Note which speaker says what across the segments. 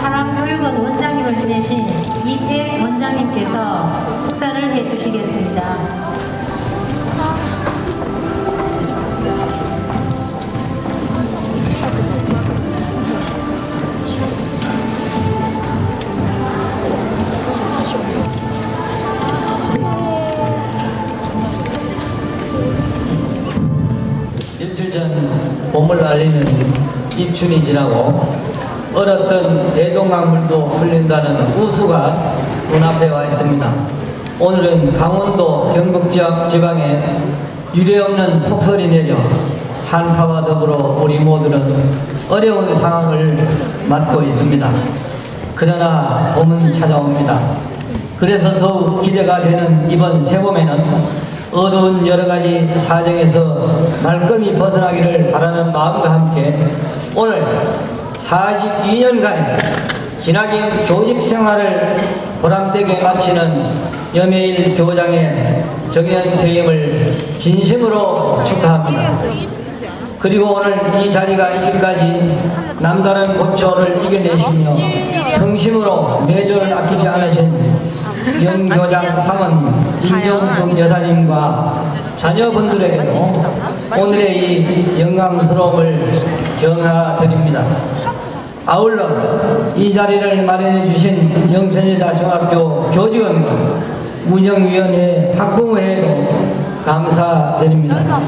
Speaker 1: 사랑교육원 원장님을 지내신 이택 원장님께서 축사를 해주시겠습니다.
Speaker 2: 며칠 전 봄을 알리는 입춘이 지나고 얼었던 대동강물도 흘린다는 우수가 눈앞에 와 있습니다. 오늘은 강원도 경북 지역 지방에 유례없는 폭설이 내려 한파와 더불어 우리 모두는 어려운 상황을 맞고 있습니다. 그러나 봄은 찾아옵니다. 그래서 더욱 기대가 되는 이번 새봄에는 어두운 여러가지 사정에서 말끔히 벗어나기를 바라는 마음과 함께 오늘 42년간 기나긴 교직 생활을 보람되게 마치는 염예일 교장의 정연 퇴임을 진심으로 축하합니다. 그리고 오늘 이 자리가 있기까지 남다른 고초를 이겨내시며 성심으로 내조를 아끼지 않으신 영교장 사모님, 임정숙 여사님과 자녀분들에게도 오늘의 이 영광스러움을 경하드립니다. 아울러 이 자리를 마련해 주신 영천여자 중학교 교직원과 운영위원회 학부모회에도 감사드립니다.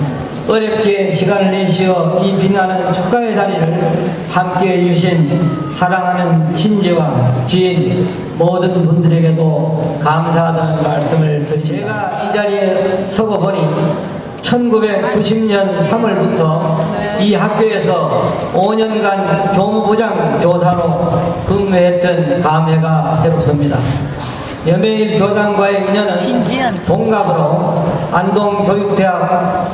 Speaker 2: 어렵게 시간을 내시어 이 빛나는 축가의 자리를 함께해 주신 사랑하는 친지와 지인 모든 분들에게도 감사하다는 말씀을 드립니다. 제가 이 자리에 서고 보니 1990년 3월부터 이 학교에서 5년간 교무부장 교사로 근무했던 감회가 새롭습니다. 염예일 교장과의 인연은 동갑으로 안동교육대학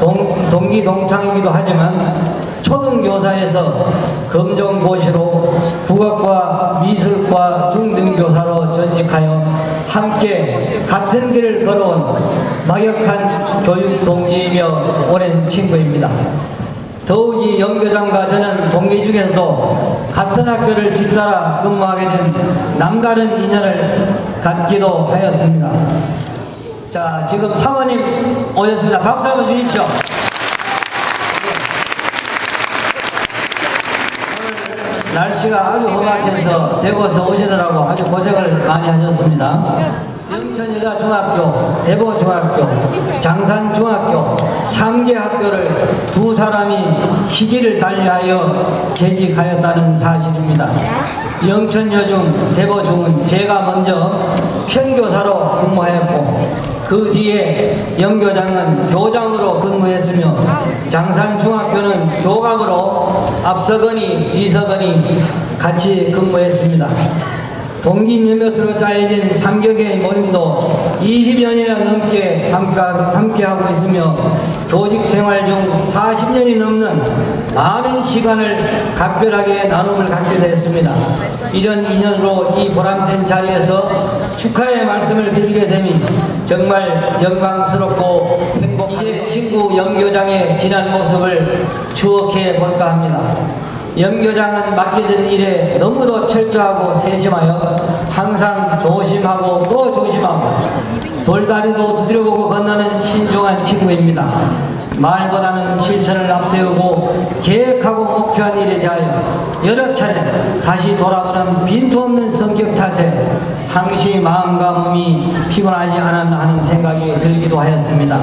Speaker 2: 동기 동창이기도 하지만 초등교사에서 검정고시로 국어과 미술과 중등교사로 전직하여 함께 같은 길을 걸어온 막역한 교육 동지이며 오랜 친구입니다. 더욱이 염교장과 저는 동기 중에서도 같은 학교를 뒤따라 근무하게 된 남다른 인연을 갖기도 하였습니다. 자, 지금 사모님 오셨습니다. 박수 한번 주십시오. 오늘 날씨가 아주 험악해서 대구에서 오시느라고 아주 고생을 많이 하셨습니다. 영천여자중학교, 대보중학교, 장산중학교 3개 학교를 두 사람이 시기를 달리하여 재직하였다는 사실입니다. 영천여중, 대보중은 제가 먼저 편교사로 근무하였고 그 뒤에 영교장은 교장으로 근무했으며 장산중학교는 교감으로 앞서거니 뒤서거니 같이 근무했습니다. 동기 몇몇으로 짜여진 3격의 모임도 20여 년이나 넘게 함께하고 있으며 교직 생활 중 40년이 넘는 많은 시간을 각별하게 나눔을 갖기도 했습니다. 이런 인연으로 이 보람된 자리에서 축하의 말씀을 드리게 되니 정말 영광스럽고 행복합니다. 이제 친구 염교장의 지난 모습을 추억해 볼까 합니다. 염교장은 맡겨진 일에 너무도 철저하고 세심하여 항상 조심하고 또 조심하고 돌다리도 두드려보고 건너는 신중한 친구입니다. 말보다는 실천을 앞세우고 계획하고 목표한 일에 대하여 여러 차례 다시 돌아보는 빈도 없는 성격 탓에 항시 마음과 몸이 피곤하지 않았나 하는 생각이 들기도 하였습니다.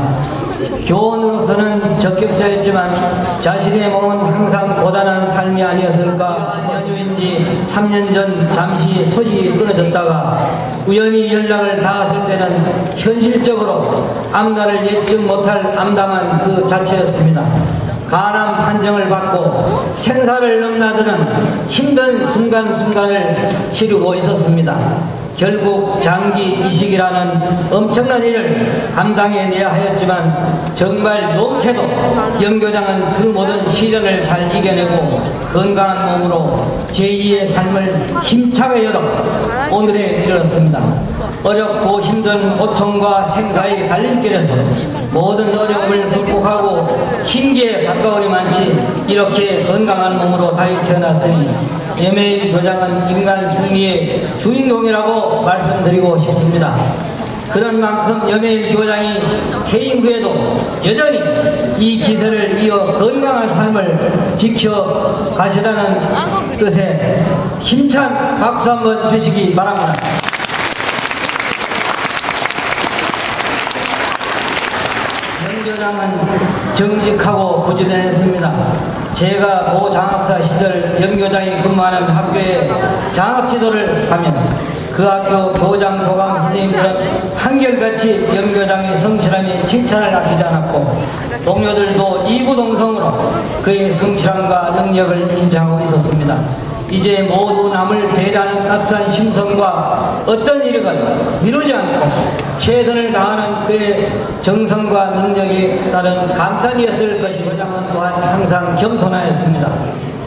Speaker 2: 교원으로서는 적격자였지만 자신의 몸은 항상 고단한 삶이 아니었을까. 연휴인지 3년 전 잠시 소식이 끊어졌다가 우연히 연락을 닿았을 때는 현실적으로 앞날을 예측 못할 암담한 그 자체였습니다. 간암 판정을 받고 생사를 넘나드는 힘든 순간순간을 치르고 있었습니다. 결국 장기 이식이라는 엄청난 일을 감당해내야 하였지만 정말 좋게도 염교장은 그 모든 시련을 잘 이겨내고 건강한 몸으로 제2의 삶을 힘차게 열어 오늘에 이르렀습니다. 어렵고 힘든 고통과 생사의 갈림길에서 모든 어려움을 극복하고 신기에 가까우리만치 이렇게 건강한 몸으로 사이 태어났으니 염혜일 교장은 인간 승리의 주인공이라고 말씀드리고 싶습니다. 그런 만큼 염혜일 교장이 퇴임 후에도 여전히 이 기세를 이어 건강한 삶을 지켜가시라는 뜻에 힘찬 박수 한번 주시기 바랍니다. 염 교장은 정직하고 부지런했습니다. 제가 고 장학사 시절 염 교장이 근무하는 학교에 장학 지도를 하면 그 학교 교장, 교감 선생님들은 한결같이 염 교장의 성실함에 칭찬을 아끼지 않았고 동료들도 이구동성으로 그의 성실함과 능력을 인정하고 있었습니다. 이제 모두 남을 배려하는 따뜻한 심성과 어떤 일이건 미루지 않고 최선을 다하는 그의 정성과 능력에 따른 감탄이었을 것이 교장은 또한 항상 겸손하였습니다.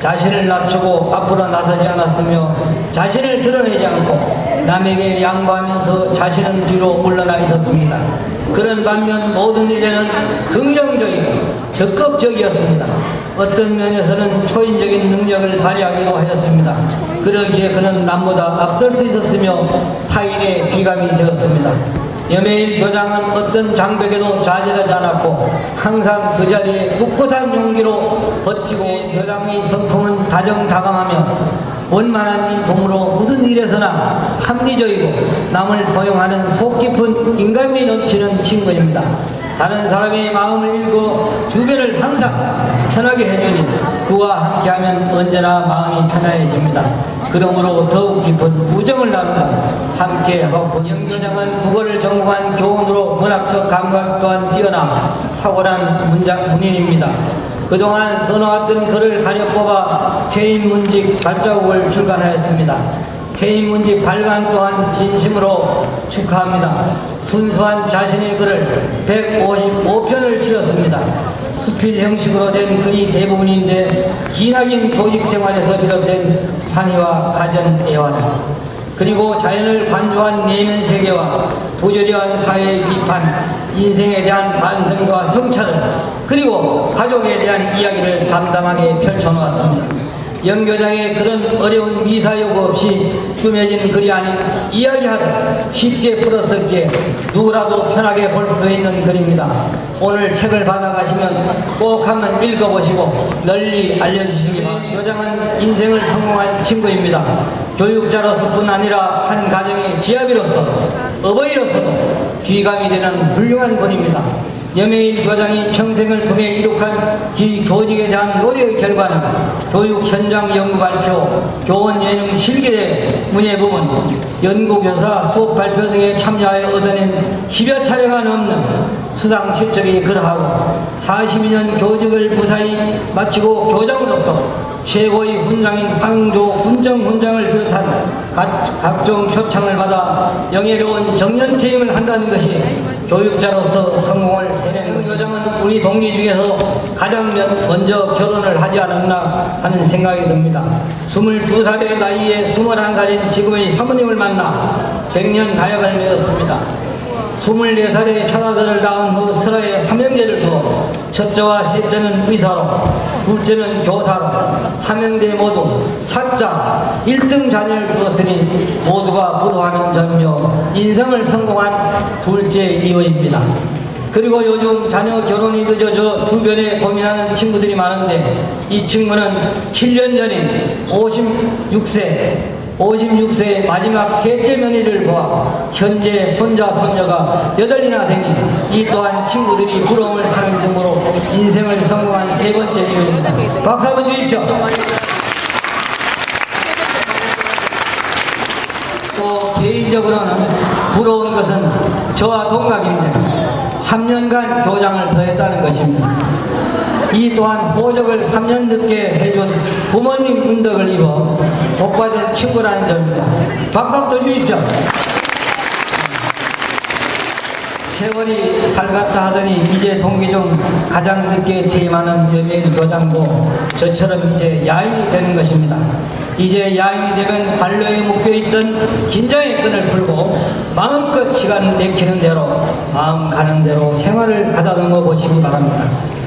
Speaker 2: 자신을 낮추고 앞으로 나서지 않았으며 자신을 드러내지 않고 남에게 양보하면서 자신은 뒤로 물러나 있었습니다. 그런 반면 모든 일에는 긍정적이고 적극적이었습니다. 어떤 면에서는 초인적인 능력을 발휘하기도 하였습니다. 그러기에 그는 남보다 앞설 수 있었으며 타인의 귀감이 되었습니다. 염혜일 교장은 어떤 장벽에도 좌절하지 않았고 항상 그 자리에 꿋꿋한 용기로 버티고 교장의 성품은 다정다감하며 원만한 인품으로 무슨 일에서나 합리적이고 남을 포용하는 속 깊은 인간미 넘치는 친구입니다. 다른 사람의 마음을 읽고 주변을 항상 편하게 해주니 그와 함께하면 언제나 마음이 편안해집니다. 그러므로 더욱 깊은 우정을 나누고 함께하고 염 교장은 국어를 전공한 교원으로 문학적 감각 또한 뛰어나 탁월한 문인입니다. 그동안 써놓았던 글을 가려 뽑아 퇴임 문집 발자국을 출간하였습니다. 퇴임 문집 발간 또한 진심으로 축하합니다. 순수한 자신의 글을 155편을 실었습니다. 수필 형식으로 된 글이 대부분인데 기나긴 교직 생활에서 비롯된 환희와 가정 애환 그리고 자연을 관조한 내면 세계와 부조리한 사회의 비판, 인생에 대한 반성과 성찰을 그리고 가족에 대한 이야기를 담담하게 펼쳐놓았습니다. 염 교장의 그런 어려운 미사 요구 없이 꾸며진 글이 아닌 이야기하듯 쉽게 풀었었기에 누구라도 편하게 볼 수 있는 글입니다. 오늘 책을 받아가시면 꼭 한번 읽어보시고 널리 알려주시기 바랍니다. 교장은 인생을 성공한 친구입니다. 교육자로서뿐 아니라 한 가정의 지아비로서 어버이로서도 귀감이 되는 훌륭한 분입니다. 염혜일 교장이 평생을 통해 이룩한 교직에 대한 노력의 결과는 교육 현장 연구 발표, 교원 예능 실기대 문예 부문, 연구교사 수업 발표 등에 참여하여 얻어낸 10여 차례가 넘는 수상 실적이 그러하고 42년 교직을 무사히 마치고 교장으로서 최고의 훈장인 황조 군정훈장을 비롯한 각종 표창을 받아 영예로운 정년퇴임을 한다는 것이 교육자로서 성공을 해낸 것입니다. 교장은 우리 동기 중에서 가장 먼저 결혼을 하지 않았나 하는 생각이 듭니다. 22살의 나이에 21살인 지금의 사모님을 만나 100년 가약을 맺었습니다. 24살에 현아들을 낳은 후 서라의 삼형제를 두어 첫째와 셋째는 의사로, 둘째는 교사로, 삼형제 모두 사자 1등 자녀를 두었으니 모두가 부러워하는 점이며 인생을 성공한 둘째 이유입니다. 그리고 요즘 자녀 결혼이 늦어져 주변에 고민하는 친구들이 많은데 이 친구는 7년 전인 56세의 마지막 셋째 며느리를 보아 현재 손자 손녀가 8이나 되니 이 또한 친구들이 부러움을 사는 점으로 인생을 성공한 세 번째 이유입니다. 박수 한번 주십시오. 또 개인적으로는 부러운 것은 저와 동갑인데 3년간 교장을 더 했다는 것입니다. 이 또한 보적을 3년 늦게 해준 부모님 은덕을 입어 복받은 친구라는 점입니다. 박수 한번 주십시오. 세월이 삶을 갔다 하더니 이제 동기 중 가장 늦게 퇴임하는 여명일 교장도 저처럼 이제 야인이 되는 것입니다. 이제 야인이 되면 관료에 묶여있던 긴장의 끈을 풀고 마음껏 시간 내키는 대로 마음 가는 대로 생활을 가다듬어 보시기 바랍니다.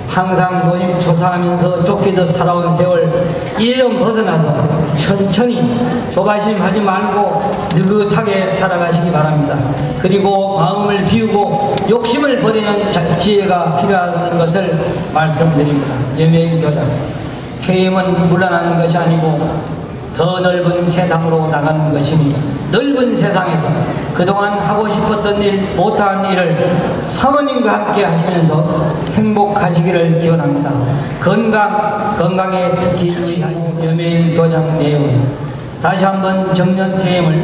Speaker 2: 항상 노심초사하면서 쫓기듯 살아온 세월 이제 좀 벗어나서 천천히 조바심하지 말고 느긋하게 살아가시기 바랍니다. 그리고 마음을 비우고 욕심을 버리는 지혜가 필요한 것을 말씀드립니다. 여명일 교장, 퇴임은 물러나는 것이 아니고 더 넓은 세상으로 나가는 것이니 넓은 세상에서 그동안 하고 싶었던 일, 못한 일을 사모님과 함께 하시면서 행복하시기를 기원합니다. 건강에 특히 지하고 여명일 교장 내용 다시 한번 정년 퇴임을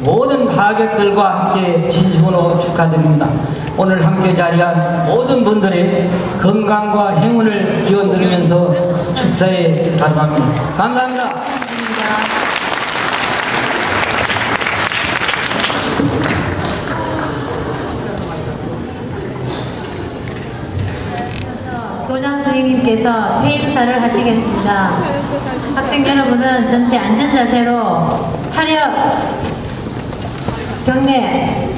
Speaker 2: 모든 하객들과 함께 진심으로 축하드립니다. 오늘 함께 자리한 모든 분들의 건강과 행운을 기원드리면서 축사에 가름합니다. 감사합니다.
Speaker 1: 교장 선생님께서 퇴임사를 하시겠습니다. 학생 여러분은 전체 안전자세로 차렷, 경례,